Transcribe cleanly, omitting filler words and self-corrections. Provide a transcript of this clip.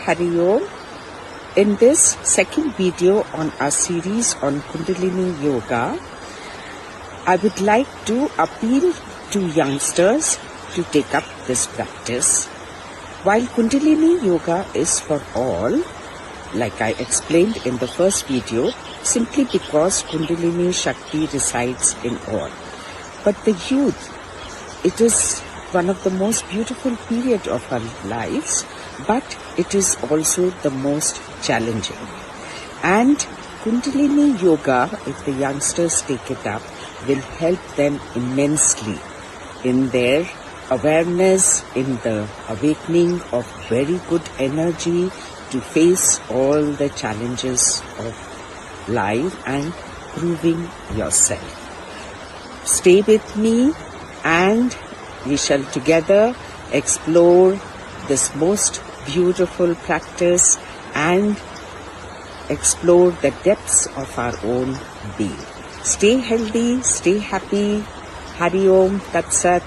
Hari Om. In this second video on our series on Kundalini Yoga, I would like to appeal to youngsters to take up this practice. While Kundalini Yoga is for all, like I explained in the first video, simply because Kundalini Shakti resides in all. But the youth, it is one of the most beautiful period of our lives, but it is also the most challenging. And Kundalini Yoga, if the youngsters take it up, will help them immensely in their awareness, in the awakening of very good energy to face all the challenges of life and proving yourself. Stay with me and we shall together explore this most beautiful practice and explore the depths of our own being. Stay healthy, stay happy. Hari Om Tat Sat.